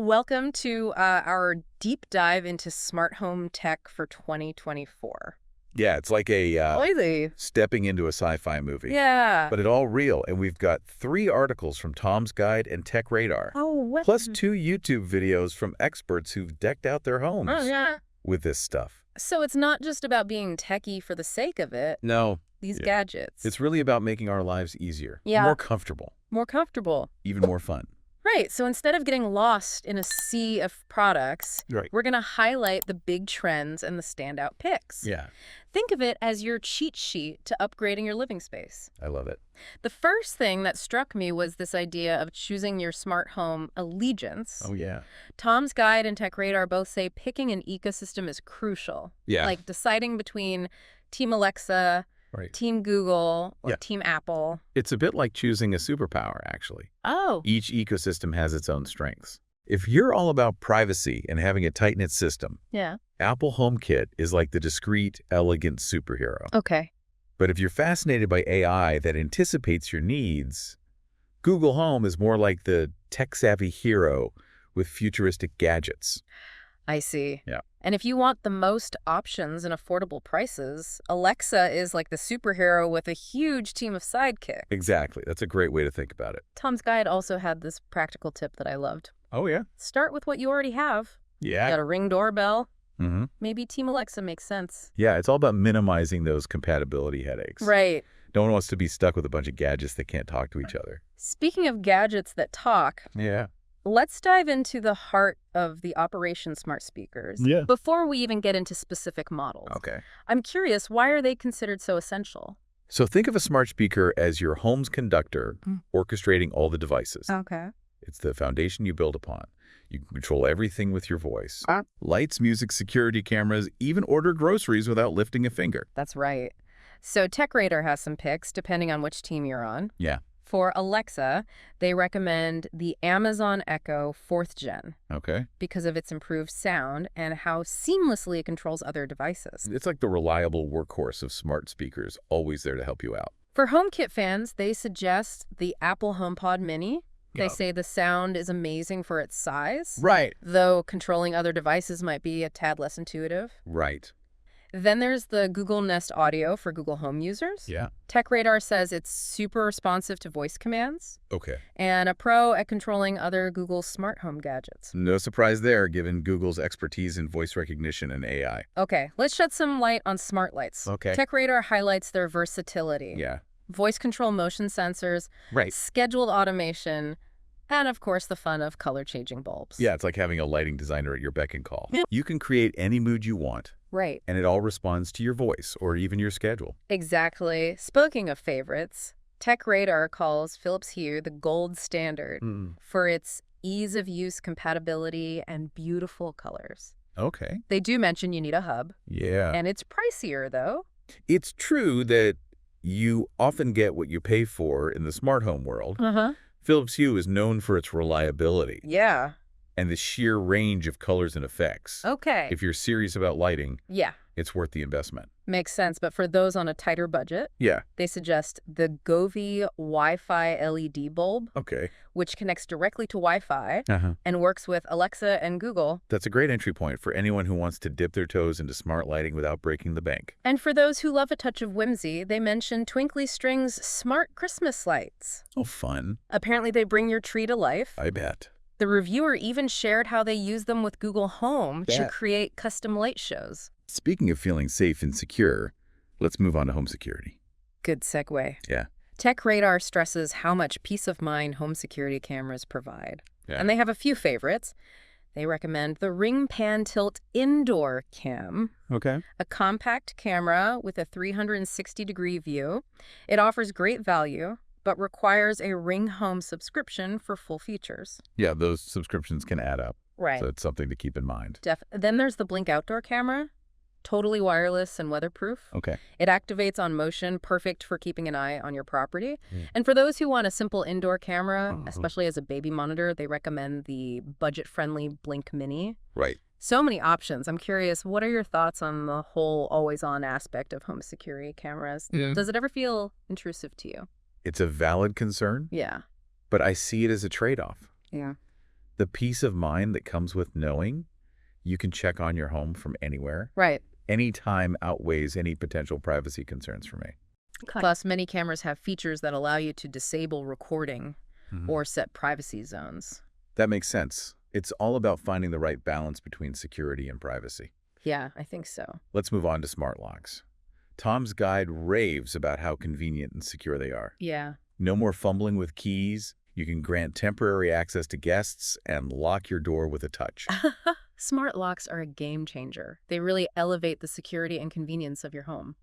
welcome to our deep dive into smart home tech for 2024. Yeah, it's like a Oily. stepping into a sci-fi movie. Yeah. But it's all real, and we've got 3 articles from Tom's Guide and TechRadar. Oh, what? Plus 2 YouTube videos from experts who've decked out their homes with this stuff. So it's not just about being techie for the sake of it. No. These gadgets. It's really about making our lives easier, Yeah. more comfortable, more comfortable. even more fun. Right. So instead of getting lost in a sea of products, we're going to highlight the big trends and the standout picks. Yeah. Think of it as your cheat sheet to upgrading your living space. I love it. The first thing that struck me was this idea of choosing your smart home allegiance. Oh, yeah. Tom's Guide and TechRadar both say picking an ecosystem is crucial. Yeah. Like deciding between Team Alexa, Team Google, or Team Apple. It's a bit like choosing a superpower, actually. Oh. Each ecosystem has its own strengths. If you're all about privacy and having a tight-knit system, Apple HomeKit is like the discreet, elegant superhero. Okay. But if you're fascinated by AI that anticipates your needs, Google Home is more like the tech-savvy hero with futuristic gadgets. I see. Yeah. And if you want the most options and affordable prices, Alexa is like the superhero with a huge team of sidekicks. Exactly. That's a great way to think about it. Tom's Guide also had this practical tip that I loved. Oh, yeah? Start with what you already have. Yeah. Got a Ring doorbell. Maybe Team Alexa makes sense. Yeah, it's all about minimizing those compatibility headaches. Right. No one wants to be stuck with a bunch of gadgets that can't talk to each other. Speaking of gadgets that talk, let's dive into the heart of the Operation Smart Speakers before we even get into specific models. Okay. I'm curious, why are they considered so essential? So think of a smart speaker as your home's conductor, orchestrating all the devices. Okay. It's the foundation you build upon. You can control everything with your voice. Lights, music, security cameras, even order groceries without lifting a finger. That's right. So TechRadar has some picks depending on which team you're on. Yeah. For Alexa, they recommend the Amazon Echo 4th Gen. Okay. Because of its improved sound and how seamlessly it controls other devices. It's like the reliable workhorse of smart speakers, always there to help you out. For HomeKit fans, they suggest the Apple HomePod Mini. They say the sound is amazing for its size. Right. Though controlling other devices might be a tad less intuitive. Right. Then there's the Google Nest Audio for Google Home users. Yeah. TechRadar says it's super responsive to voice commands. Okay. And a pro at controlling other Google smart home gadgets. No surprise there, given Google's expertise in voice recognition and AI. Okay, let's shed some light on smart lights. Okay. TechRadar highlights their versatility. Yeah. Voice control motion sensors, scheduled automation, and of course the fun of color-changing bulbs. Yeah, it's like having a lighting designer at your beck and call. You can create any mood you want. Right. And it all responds to your voice or even your schedule. Exactly. Speaking of favorites, TechRadar calls Philips Hue the gold standard for its ease of use, compatibility, and beautiful colors. Okay. They do mention you need a hub. Yeah. And it's pricier, though. It's true that you often get what you pay for in the smart home world. Philips Hue is known for its reliability. Yeah. And the sheer range of colors and effects. Okay. If you're serious about lighting, it's worth the investment. Makes sense. But for those on a tighter budget, Yeah. they suggest the Govee Wi-Fi LED bulb, Okay. which connects directly to Wi-Fi and works with Alexa and Google. That's a great entry point for anyone who wants to dip their toes into smart lighting without breaking the bank. And for those who love a touch of whimsy, they mention Twinkly String's smart Christmas lights. Oh, fun. Apparently they bring your tree to life. I bet. The reviewer even shared how they use them with Google Home to create custom light shows. Speaking of feeling safe and secure, let's move on to home security. Good segue. Yeah. TechRadar stresses how much peace of mind home security cameras provide. Yeah. And they have a few favorites. They recommend the Ring Pan Tilt Indoor Cam, Okay. a compact camera with a 360-degree view. It offers great value, but requires a Ring Home subscription for full features. Yeah, those subscriptions can add up. Right. So it's something to keep in mind. Then there's the Blink Outdoor Camera, totally wireless and weatherproof. Okay. It activates on motion, perfect for keeping an eye on your property. And for those who want a simple indoor camera, especially as a baby monitor, they recommend the budget-friendly Blink Mini. Right. So many options. I'm curious, what are your thoughts on the whole always-on aspect of home security cameras? Does it ever feel intrusive to you? It's a valid concern. Yeah. But I see it as a trade-off. Yeah. The peace of mind that comes with knowing you can check on your home from anywhere, Right. anytime outweighs any potential privacy concerns for me. Okay. Plus, many cameras have features that allow you to disable recording Mhm. or set privacy zones. That makes sense. It's all about finding the right balance between security and privacy. Yeah, I think so. Let's move on to smart locks. Tom's guide raves about how convenient and secure they are. Yeah. No more fumbling with keys. You can grant temporary access to guests and lock your door with a touch. Smart locks are a game changer. They really elevate the security and convenience of your home.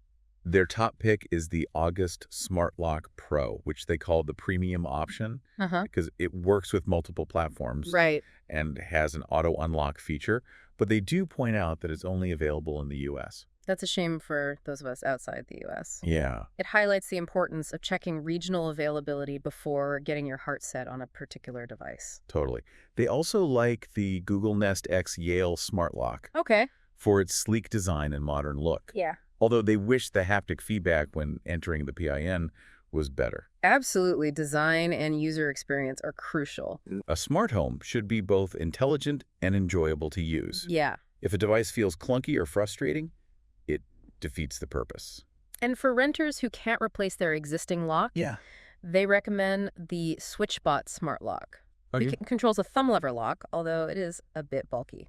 Their top pick is the August Smart Lock Pro, which they call the premium option because it works with multiple platforms Right. and has an auto unlock feature, but they do point out that it's only available in the US. That's a shame for those of us outside the U.S. Yeah, It highlights the importance of checking regional availability before getting your heart set on a particular device. totally. They also like the Google Nest X Yale Smart Lock Okay. for its sleek design and modern look, Yeah. although they wish the haptic feedback when entering the PIN was better. Absolutely. Design and user experience are crucial. A smart home should be both intelligent and enjoyable to use. Yeah. If a device feels clunky or frustrating, it defeats the purpose. And for renters who can't replace their existing lock, Yeah. they recommend the SwitchBot Smart Lock. Okay. It controls a thumb lever lock, although it is a bit bulky.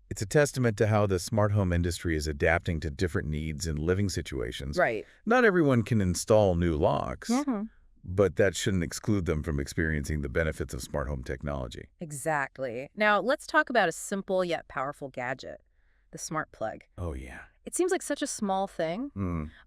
It's a testament to how the smart home industry is adapting to different needs and living situations. Right. Not everyone can install new locks, Mm-hmm. but that shouldn't exclude them from experiencing the benefits of smart home technology. Exactly. Now, let's talk about a simple yet powerful gadget, the smart plug. Oh, yeah. It seems like such a small thing,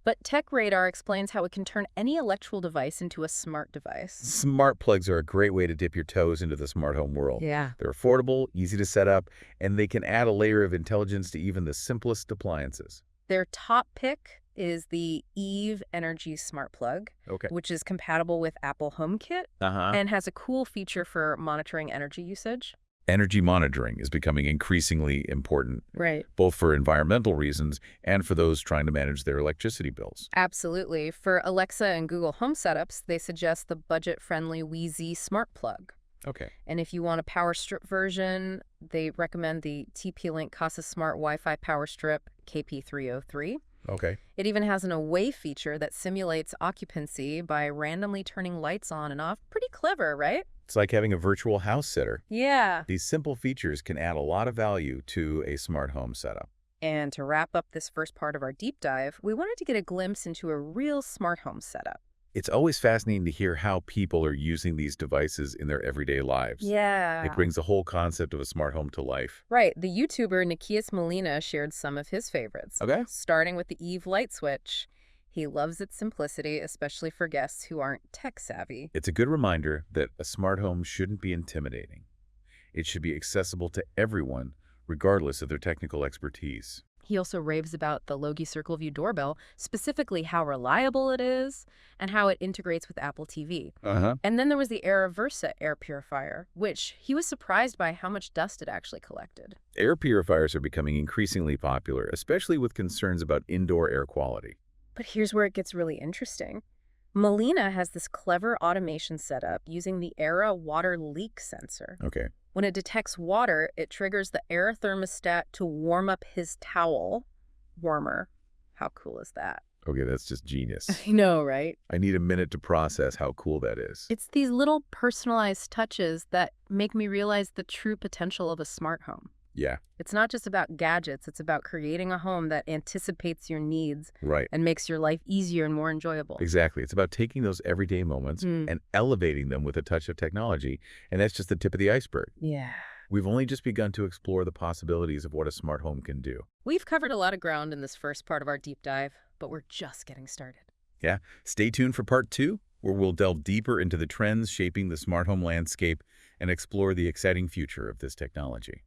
but TechRadar explains how it can turn any electrical device into a smart device. Smart plugs are a great way to dip your toes into the smart home world. Yeah. They're affordable, easy to set up, and they can add a layer of intelligence to even the simplest appliances. Their top pick is the Eve Energy Smart Plug, Okay. which is compatible with Apple HomeKit and has a cool feature for monitoring energy usage. Energy monitoring is becoming increasingly important, Right. both for environmental reasons and for those trying to manage their electricity bills. Absolutely. For Alexa and Google Home setups, they suggest the budget-friendly Wheezy Smart Plug. Okay. And if you want a power strip version, they recommend the TP-Link Casa Smart Wi-Fi Power Strip KP303. Okay. It even has an away feature that simulates occupancy by randomly turning lights on and off. Pretty clever, right? It's like having a virtual house sitter. Yeah. These simple features can add a lot of value to a smart home setup. And to wrap up this first part of our deep dive, we wanted to get a glimpse into a real smart home setup. It's always fascinating to hear how people are using these devices in their everyday lives. Yeah. It brings the whole concept of a smart home to life. Right. The YouTuber Nikias Molina shared some of his favorites. Okay. Starting with the Eve light switch. He loves its simplicity, especially for guests who aren't tech savvy. It's a good reminder that a smart home shouldn't be intimidating. It should be accessible to everyone, regardless of their technical expertise. He also raves about the Logi Circle View doorbell, specifically how reliable it is and how it integrates with Apple TV. And then there was the Era Versa air purifier, which he was surprised by how much dust it actually collected. Air purifiers are becoming increasingly popular, especially with concerns about indoor air quality. But here's where it gets really interesting. Molina has this clever automation setup using the Era water leak sensor. Okay. When it detects water, it triggers the Era thermostat to warm up his towel warmer. How cool is that? Okay, that's just genius. I know, right? I need a minute to process how cool that is. It's these little personalized touches that make me realize the true potential of a smart home. Yeah, It's not just about gadgets, it's about creating a home that anticipates your needs right. and makes your life easier and more enjoyable. Exactly. It's about taking those everyday moments and elevating them with a touch of technology, and that's just the tip of the iceberg. Yeah. We've only just begun to explore the possibilities of what a smart home can do. We've covered a lot of ground in this first part of our deep dive, but we're just getting started. Yeah, stay tuned for part 2, where we'll delve deeper into the trends shaping the smart home landscape and explore the exciting future of this technology.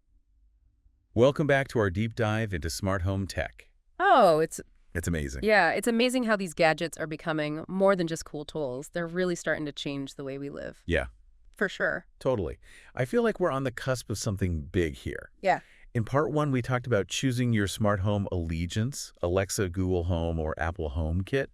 Welcome back to our deep dive into smart home tech. Oh, it's amazing. Yeah, it's amazing how these gadgets are becoming more than just cool tools. They're really starting to change the way we live. Yeah, For sure. totally. I feel like we're on the cusp of something big here. Yeah. In part 1, we talked about choosing your smart home allegiance, Alexa, Google Home, or Apple HomeKit.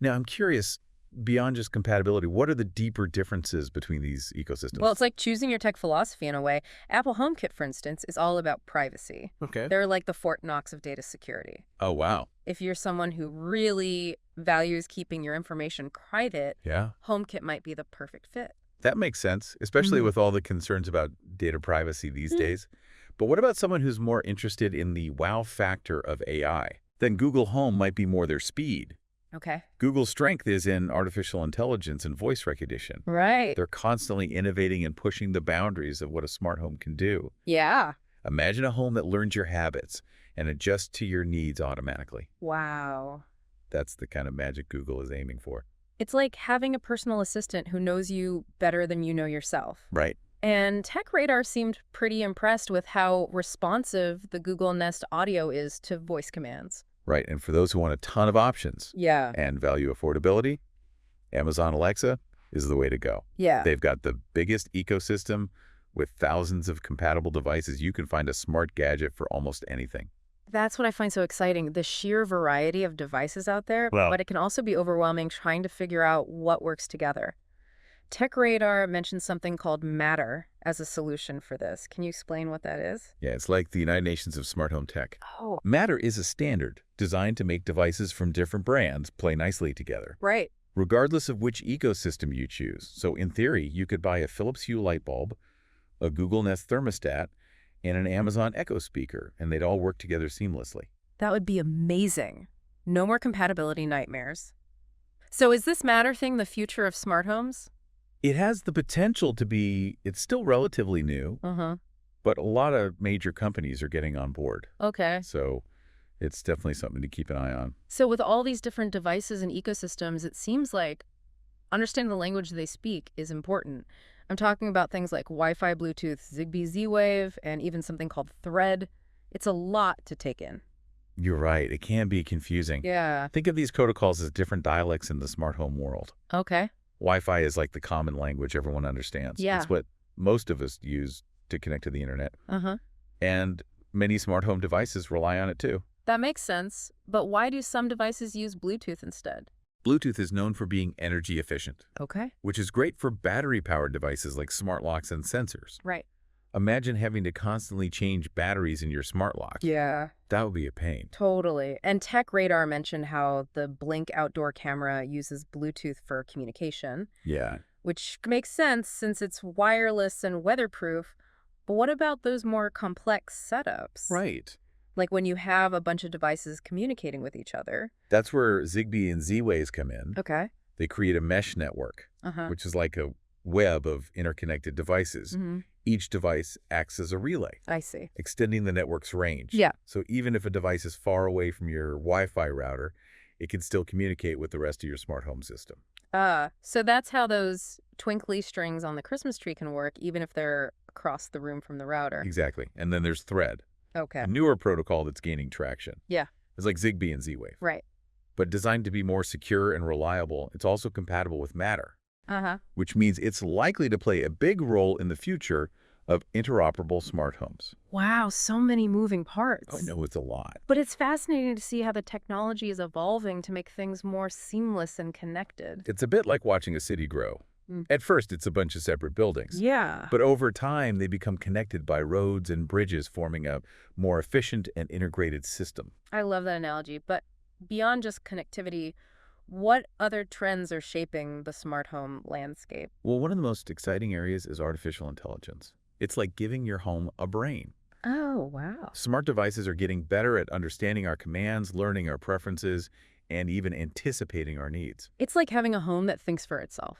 Now, I'm curious, beyond just compatibility, what are the deeper differences between these ecosystems? Well, it's like choosing your tech philosophy in a way. Apple HomeKit, for instance, is all about privacy. Okay. They're like the Fort Knox of data security. Oh, wow. If you're someone who really values keeping your information private, Yeah. HomeKit might be the perfect fit. That makes sense, especially with all the concerns about data privacy these days. But what about someone who's more interested in the wow factor of AI? Then Google Home might be more their speed. Okay. Google's strength is in artificial intelligence and voice recognition. Right. They're constantly innovating and pushing the boundaries of what a smart home can do. Yeah. Imagine a home that learns your habits and adjusts to your needs automatically. Wow. That's the kind of magic Google is aiming for. It's like having a personal assistant who knows you better than you know yourself. Right. And TechRadar seemed pretty impressed with how responsive the Google Nest Audio is to voice commands. Right. And for those who want a ton of options Yeah. and value affordability, Amazon Alexa is the way to go. Yeah. They've got the biggest ecosystem with thousands of compatible devices. You can find a smart gadget for almost anything. That's what I find so exciting, the sheer variety of devices out there, Well- but it can also be overwhelming trying to figure out what works together. TechRadar mentions something called Matter as a solution for this. Can you explain what that is? Yeah, it's like the United Nations of smart home tech. Oh, Matter is a standard designed to make devices from different brands play nicely together, right. regardless of which ecosystem you choose. So in theory, you could buy a Philips Hue light bulb, a Google Nest thermostat, and an Amazon Echo speaker, and they'd all work together seamlessly. That would be amazing. No more compatibility nightmares. So is this Matter thing the future of smart homes? It has the potential to be, it's still relatively new, but a lot of major companies are getting on board. Okay. So it's definitely something to keep an eye on. So with all these different devices and ecosystems, it seems like understanding the language they speak is important. I'm talking about things like Wi-Fi, Bluetooth, Zigbee, Z-Wave, and even something called Thread. It's a lot to take in. You're right. It can be confusing. Yeah. Think of these protocols as different dialects in the smart home world. Okay. Wi-Fi is like the common language everyone understands. Yeah. It's what most of us use to connect to the internet. Uh-huh. And many smart home devices rely on it too. That makes sense. But why do some devices use Bluetooth instead? Bluetooth is known for being energy efficient, Okay. which is great for battery-powered devices like smart locks and sensors. Right. Imagine having to constantly change batteries in your smart lock. Yeah. That would be a pain. Totally. And TechRadar mentioned how the Blink outdoor camera uses Bluetooth for communication, Yeah. which makes sense since it's wireless and weatherproof. But what about those more complex setups? Right. Like when you have a bunch of devices communicating with each other. That's where Zigbee and Z-Waves come in. Okay. They create a mesh network, Uh-huh. which is like a web of interconnected devices. Mm-hmm. Each device acts as a relay, I see. extending the network's range. Yeah. So even if a device is far away from your Wi-Fi router, it can still communicate with the rest of your smart home system. So that's how those twinkly strings on the Christmas tree can work, even if they're across the room from the router. Exactly. And then there's Thread, Okay. a newer protocol that's gaining traction. Yeah. It's like Zigbee and Z-Wave. Right. But designed to be more secure and reliable, it's also compatible with Matter, Uh-huh. which means it's likely to play a big role in the future of interoperable smart homes. Wow, so many moving parts. I know it's a lot. But it's fascinating to see how the technology is evolving to make things more seamless and connected. It's a bit like watching a city grow. Mm. At first, it's a bunch of separate buildings. Yeah. But over time, they become connected by roads and bridges, forming a more efficient and integrated system. I love that analogy. But beyond just connectivity, what other trends are shaping the smart home landscape? Well, one of the most exciting areas is artificial intelligence. It's like giving your home a brain. Oh, wow. Smart devices are getting better at understanding our commands, learning our preferences, and even anticipating our needs. It's like having a home that thinks for itself.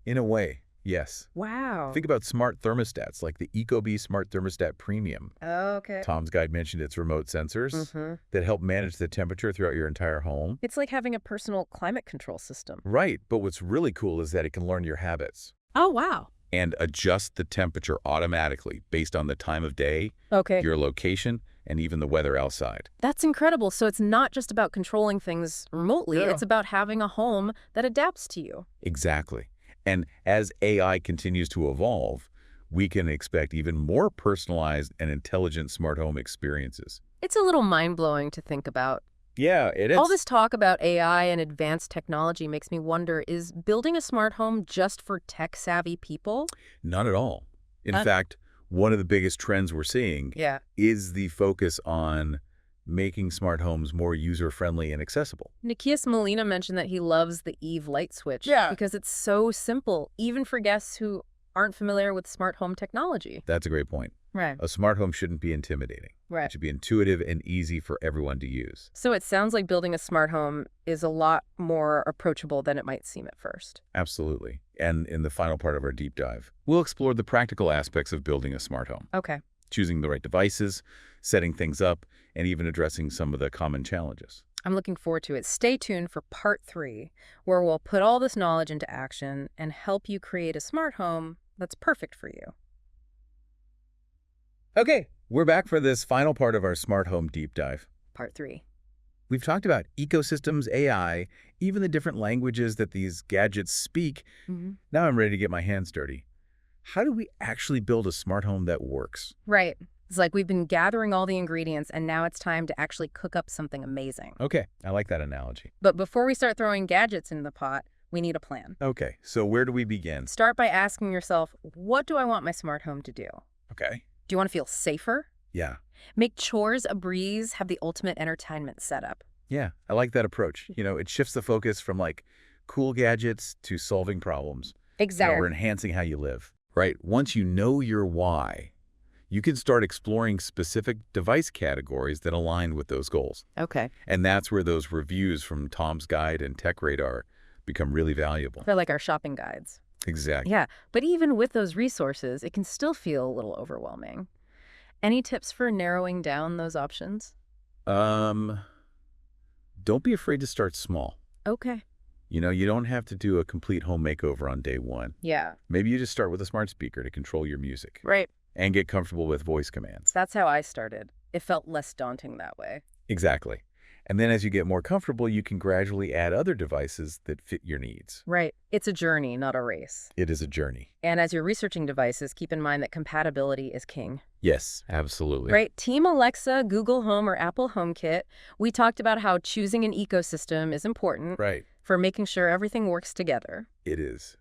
In a way, yes. Wow. Think about smart thermostats like the ecobee Smart Thermostat Premium. Okay. Tom's guide mentioned its remote sensors Mm-hmm. that help manage the temperature throughout your entire home. It's like having a personal climate control system. Right, but what's really cool is that it can learn your habits Oh, wow. and adjust the temperature automatically based on the time of day, Okay. your location, and even the weather outside. That's incredible. So it's not just about controlling things remotely. Yeah. It's about having a home that adapts to you. Exactly. And as AI continues to evolve, we can expect even more personalized and intelligent smart home experiences. It's a little mind-blowing to think about. Yeah, it is. All this talk about AI and advanced technology makes me wonder, is building a smart home just for tech-savvy people? Not at all. In fact, one of the biggest trends we're seeing Yeah. is the focus on making smart homes more user-friendly and accessible. Nikias Molina mentioned that he loves the Eve light switch because it's so simple, even for guests who aren't familiar with smart home technology. That's a great point. Right. A smart home shouldn't be intimidating. Right. It should be intuitive and easy for everyone to use. So it sounds like building a smart home is a lot more approachable than it might seem at first. Absolutely. And in the final part of our deep dive, we'll explore the practical aspects of building a smart home. Okay. Choosing the right devices, setting things up, and even addressing some of the common challenges. I'm looking forward to it. Stay tuned for part 3, where we'll put all this knowledge into action and help you create a smart home that's perfect for you. Okay, we're back for this final part of our smart home deep dive. Part 3. We've talked about ecosystems, AI, even the different languages that these gadgets speak. Now I'm ready to get my hands dirty. How do we actually build a smart home that works? Right. It's like we've been gathering all the ingredients, and now it's time to actually cook up something amazing. Okay, I like that analogy. But before we start throwing gadgets in the pot, we need a plan. Okay, so where do we begin? Start by asking yourself, what do I want my smart home to do? Okay. Do you want to feel safer? Yeah. Make chores a breeze, have the ultimate entertainment setup. Yeah, I like that approach. It shifts the focus from like cool gadgets to solving problems. Exactly. Or enhancing how you live. Right. Once you know your why, you can start exploring specific device categories that align with those goals. Okay. And that's where those reviews from Tom's Guide and TechRadar become really valuable. They're like our shopping guides. Exactly. Yeah, but even with those resources, it can still feel a little overwhelming. Any tips for narrowing down those options? Don't be afraid to start small. Okay. You don't have to do a complete home makeover on day one. Yeah. Maybe you just start with a smart speaker to control your music. Right. And get comfortable with voice commands. That's how I started. It felt less daunting that way. Exactly. And then as you get more comfortable, you can gradually add other devices that fit your needs. Right. It's a journey, not a race. It is a journey. And as you're researching devices, keep in mind that compatibility is king. Yes, absolutely. Right. Team Alexa, Google Home, or Apple HomeKit, we talked about how choosing an ecosystem is important for making sure everything works together. It is.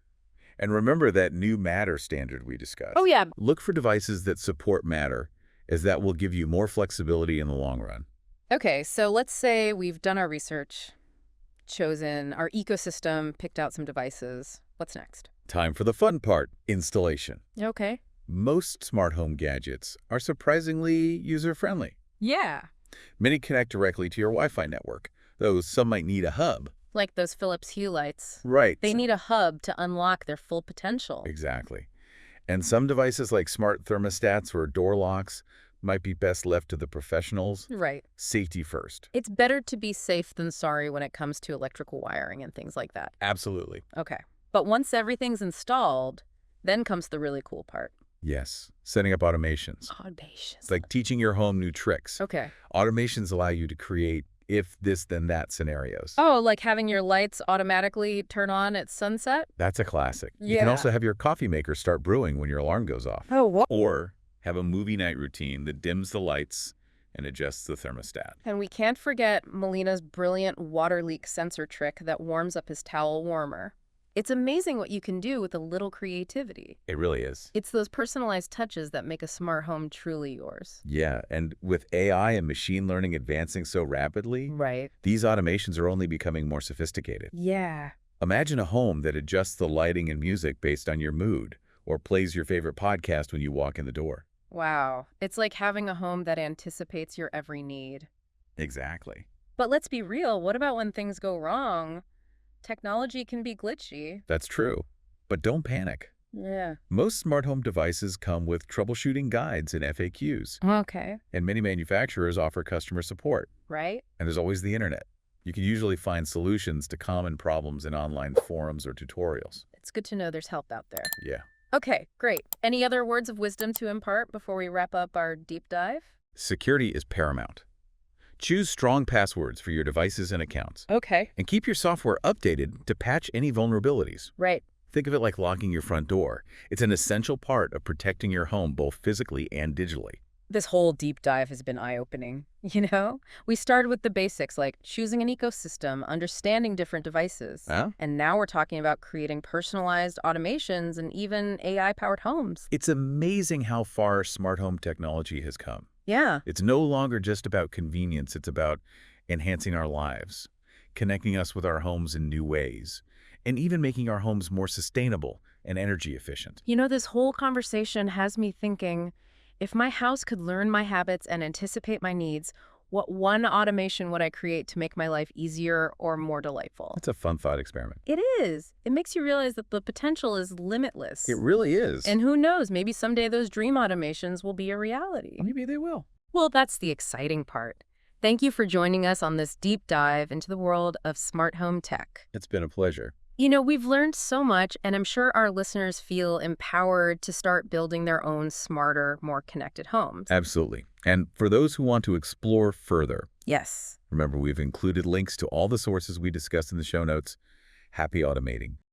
And remember that new Matter standard we discussed. Oh, yeah. Look for devices that support Matter, as that will give you more flexibility in the long run. Okay, so let's say we've done our research, chosen our ecosystem, picked out some devices. What's next? Time for the fun part, installation. Okay. Most smart home gadgets are surprisingly user-friendly. Yeah. Many connect directly to your Wi-Fi network, though some might need a hub. Like those Philips Hue lights. Right. They need a hub to unlock their full potential. Exactly. And some devices like smart thermostats or door locks might be best left to the professionals. Right. Safety first. It's better to be safe than sorry when it comes to electrical wiring and things like that. Absolutely. Okay. But once everything's installed, then comes the really cool part. Yes. Setting up automations. Automations. It's like teaching your home new tricks. Okay. Automations allow you to create if this then that scenarios. Oh, like having your lights automatically turn on at sunset? That's a classic. Yeah. You can also have your coffee maker start brewing when your alarm goes off. Oh, what? Or have a movie night routine that dims the lights and adjusts the thermostat. And we can't forget Molina's brilliant water leak sensor trick that warms up his towel warmer. It's amazing what you can do with a little creativity. It really is. It's those personalized touches that make a smart home truly yours. Yeah, and with AI and machine learning advancing so rapidly, Right. these automations are only becoming more sophisticated. Yeah. Imagine a home that adjusts the lighting and music based on your mood, or plays your favorite podcast when you walk in the door. Wow. It's like having a home that anticipates your every need. Exactly. But let's be real, what about when things go wrong? Technology can be glitchy. That's true. But don't panic. Yeah. Most smart home devices come with troubleshooting guides and FAQs. Okay. And many manufacturers offer customer support. Right? And there's always the internet. You can usually find solutions to common problems in online forums or tutorials. It's good to know there's help out there. Yeah. Okay, great. Any other words of wisdom to impart before we wrap up our deep dive? Security is paramount. Choose strong passwords for your devices and accounts. Okay. And keep your software updated to patch any vulnerabilities. Right. Think of it like locking your front door. It's an essential part of protecting your home both physically and digitally. This whole deep dive has been eye-opening, you know? We started with the basics, like choosing an ecosystem, understanding different devices. Huh? And now we're talking about creating personalized automations and even AI-powered homes. It's amazing how far smart home technology has come. Yeah. It's no longer just about convenience. It's about enhancing our lives, connecting us with our homes in new ways, and even making our homes more sustainable and energy efficient. You know, this whole conversation has me thinking, if my house could learn my habits and anticipate my needs, what one automation would I create to make my life easier or more delightful? That's a fun thought experiment. It is. It makes you realize that the potential is limitless. It really is. And who knows, maybe someday those dream automations will be a reality. Maybe they will. Well, that's the exciting part. Thank you for joining us on this deep dive into the world of smart home tech. It's been a pleasure. You know, we've learned so much, and I'm sure our listeners feel empowered to start building their own smarter, more connected homes. Absolutely. And for those who want to explore further, Yes. remember we've included links to all the sources we discussed in the show notes. Happy automating.